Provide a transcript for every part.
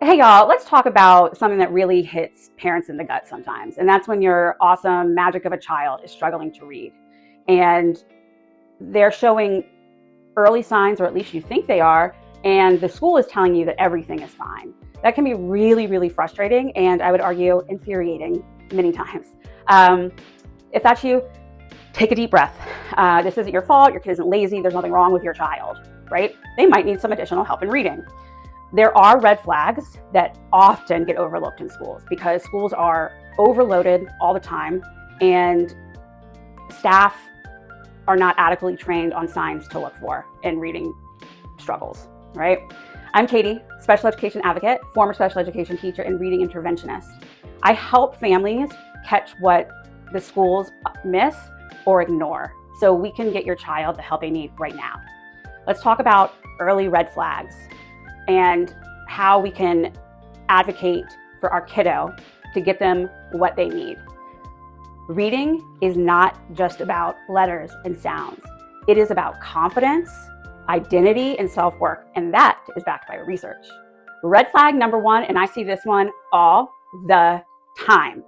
Hey y'all, let's talk about something that really hits parents in the gut sometimes. And that's when your awesome magic of a child is struggling to read. And they're showing early signs, or at least you think they are, and the school is telling you that everything is fine. That can be really, really frustrating, and I would argue infuriating many times. If that's you, take a deep breath. This isn't your fault. Your kid isn't lazy. There's nothing wrong with your child, right? They might need some additional help in reading. There are red flags that often get overlooked in schools because schools are overloaded all the time and staff are not adequately trained on signs to look for in reading struggles, right? I'm Katie, special education advocate, former special education teacher, and reading interventionist. I help families catch what the schools miss or ignore so we can get your child the help they need right now. Let's talk about early red flags and how we can advocate for our kiddo to get them what they need. Reading is not just about letters and sounds. It is about confidence, identity, and self-worth, and that is backed by research. Red flag number one, and I see this one all the time,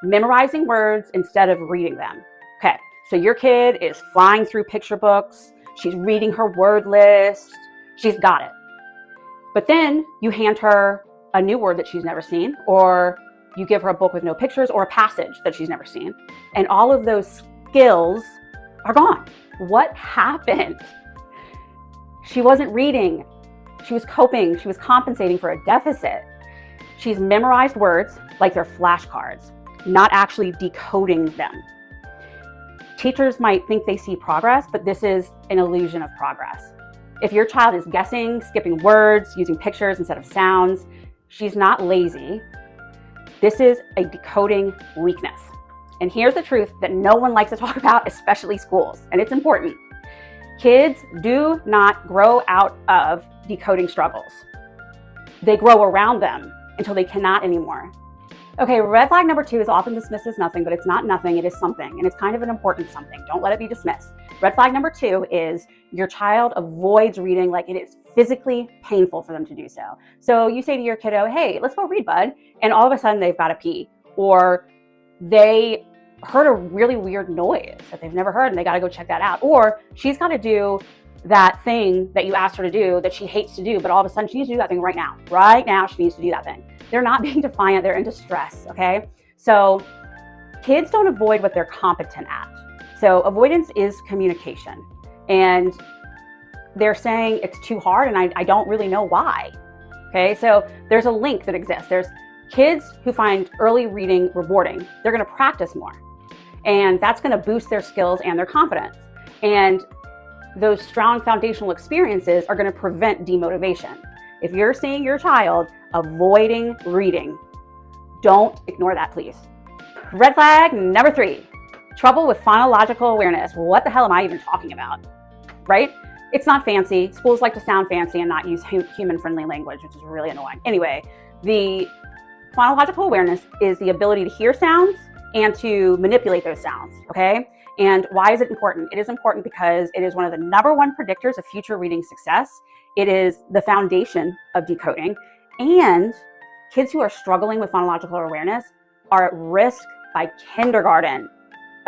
memorizing words instead of reading them. Okay, so your kid is flying through picture books, she's reading her word list, she's got it. But then you hand her a new word that she's never seen, or you give her a book with no pictures or a passage that she's never seen, and all of those skills are gone. What happened? She wasn't reading. She was coping. She was compensating for a deficit. She's memorized words like they're flashcards, not actually decoding them. Teachers might think they see progress, but this is an illusion of progress. If your child is guessing, skipping words, using pictures instead of sounds, she's not lazy. This is a decoding weakness. And here's the truth that no one likes to talk about, especially schools, and it's important. Kids do not grow out of decoding struggles. They grow around them until they cannot anymore. Okay, red flag number two is often dismissed as nothing, but it's not nothing, it is something, and it's kind of an important something. Don't let it be dismissed. Red flag number two is your child avoids reading like it is physically painful for them to do so. So you say to your kiddo, hey, let's go read, bud, and all of a sudden they've got to pee, or they heard a really weird noise that they've never heard and they got to go check that out, or she's got to do that thing that you asked her to do that she hates to do, but all of a sudden she needs to do that thing right now. Right now she needs to do that thing. They're not being defiant, they're in distress, okay? So kids don't avoid what they're competent at. So avoidance is communication. And they're saying it's too hard and I don't really know why, okay? So there's a link that exists. There's kids who find early reading rewarding. They're gonna practice more. And that's gonna boost their skills and their confidence. And those strong foundational experiences are going to prevent demotivation. If you're seeing your child avoiding reading, don't ignore that, please. Red flag number three, trouble with phonological awareness. What the hell am I even talking about, right? It's not fancy. Schools like to sound fancy and not use human-friendly language, which is really annoying. Anyway, the phonological awareness is the ability to hear sounds and to manipulate those sounds, okay? And why is it important? It is important because it is one of the number one predictors of future reading success. It is the foundation of decoding. And kids who are struggling with phonological awareness are at risk by kindergarten.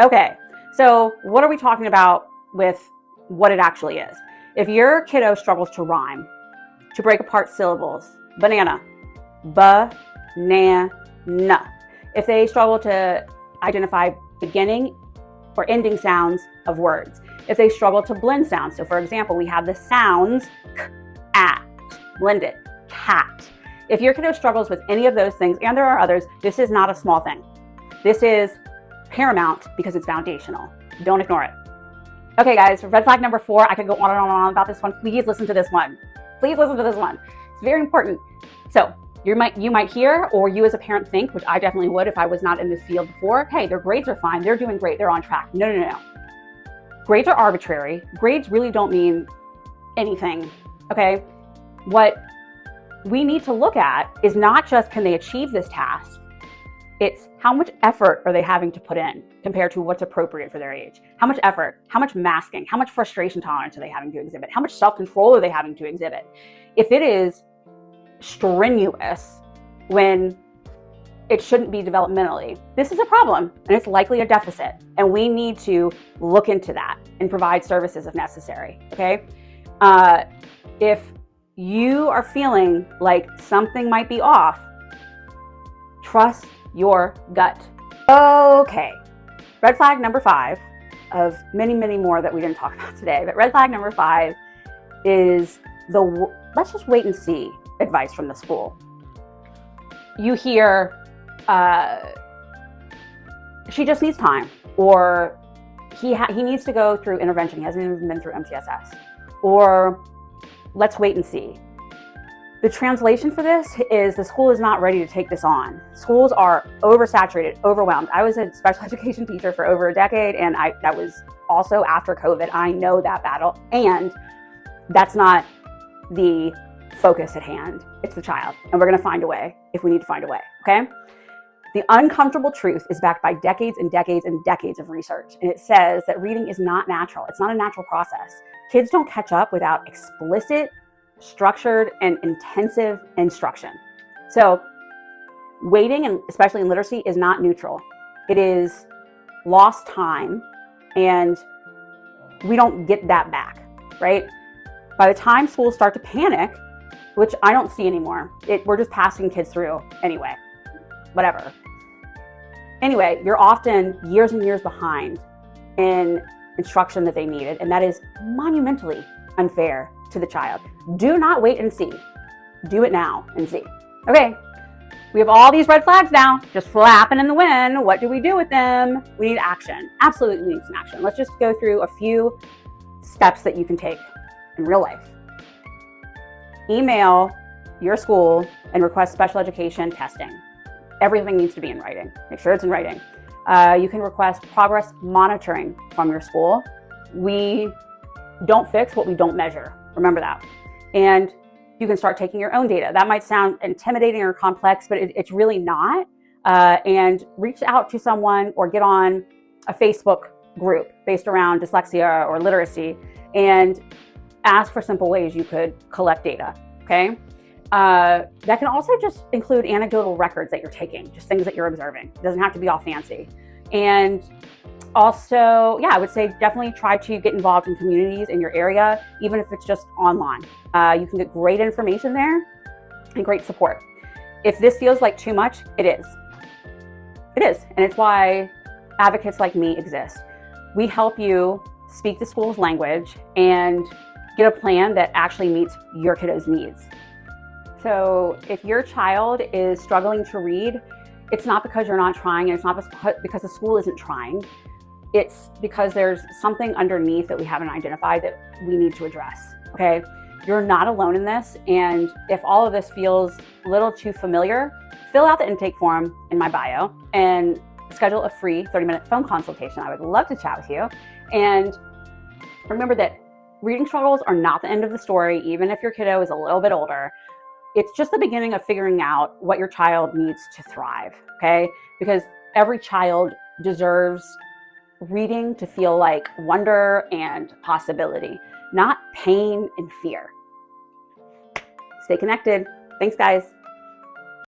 Okay, so what are we talking about with what it actually is? If your kiddo struggles to rhyme, to break apart syllables, banana, ba-na-na. If they struggle to identify beginning or ending sounds of words. If they struggle to blend sounds, so for example, we have the sounds k, at, blended, cat. If your kiddo struggles with any of those things, and there are others, this is not a small thing. This is paramount because it's foundational. Don't ignore it. Okay guys, red flag number four, I could go on and on about this one. Please listen to this one. Please listen to this one. It's very important. So you might hear, or you as a parent think, which I definitely would if I was not in this field before, hey, their grades are fine, they're doing great, they're on track. No. Grades are arbitrary. Grades really don't mean anything, okay? What we need to look at is not just can they achieve this task, it's how much effort are they having to put in compared to what's appropriate for their age? How much effort, how much masking, how much frustration tolerance are they having to exhibit? How much self-control are they having to exhibit? If it is strenuous when it shouldn't be developmentally. This is a problem, and it's likely a deficit, and we need to look into that and provide services if necessary, okay? If you are feeling like something might be off, trust your gut. Okay, red flag number 5 of many, many more that we didn't talk about today, but red flag number 5 is the let's just wait and see advice from the school. You hear, she just needs time, or he needs to go through intervention, he hasn't even been through MTSS, or let's wait and see. The translation for this is the school is not ready to take this on. Schools are oversaturated, overwhelmed. I was a special education teacher for over a decade, and that was also after COVID. I know that battle, and that's not the focus at hand. It's the child, and we're gonna find a way if we need to find a way, okay? The uncomfortable truth is backed by decades and decades and decades of research, and it says that reading is not natural. It's not a natural process. Kids don't catch up without explicit, structured, and intensive instruction. So waiting, and especially in literacy, is not neutral. It is lost time, and we don't get that back, right? By the time schools start to panic, which I don't see anymore, we're just passing kids through anyway, whatever. Anyway, you're often years and years behind in instruction that they needed, and that is monumentally unfair to the child. Do not wait and see. Do it now and see. Okay, we have all these red flags now, just flapping in the wind. What do we do with them? We need action. Absolutely need some action. Let's just go through a few steps that you can take in real life. Email your school and request special education testing. Everything needs to be in writing. Make sure it's in writing. You can request progress monitoring from your school. We don't fix what we don't measure. Remember that. And you can start taking your own data. That might sound intimidating or complex, but it's really not. And reach out to someone or get on a Facebook group based around dyslexia or literacy and ask for simple ways you could collect data, okay? That can also just include anecdotal records that you're taking, just things that you're observing. It doesn't have to be all fancy. And also, yeah, I would say definitely try to get involved in communities in your area, even if it's just online. You can get great information there and great support. If this feels like too much, it is. It is, and it's why advocates like me exist. We help you speak the school's language and get a plan that actually meets your kiddo's needs. So if your child is struggling to read, it's not because you're not trying, and it's not because the school isn't trying. It's because there's something underneath that we haven't identified that we need to address, okay? You're not alone in this, and if all of this feels a little too familiar, fill out the intake form in my bio and schedule a free 30-minute phone consultation. I would love to chat with you. And remember that reading struggles are not the end of the story, even if your kiddo is a little bit older. It's just the beginning of figuring out what your child needs to thrive, okay? Because every child deserves reading to feel like wonder and possibility, not pain and fear. Stay connected. Thanks, guys.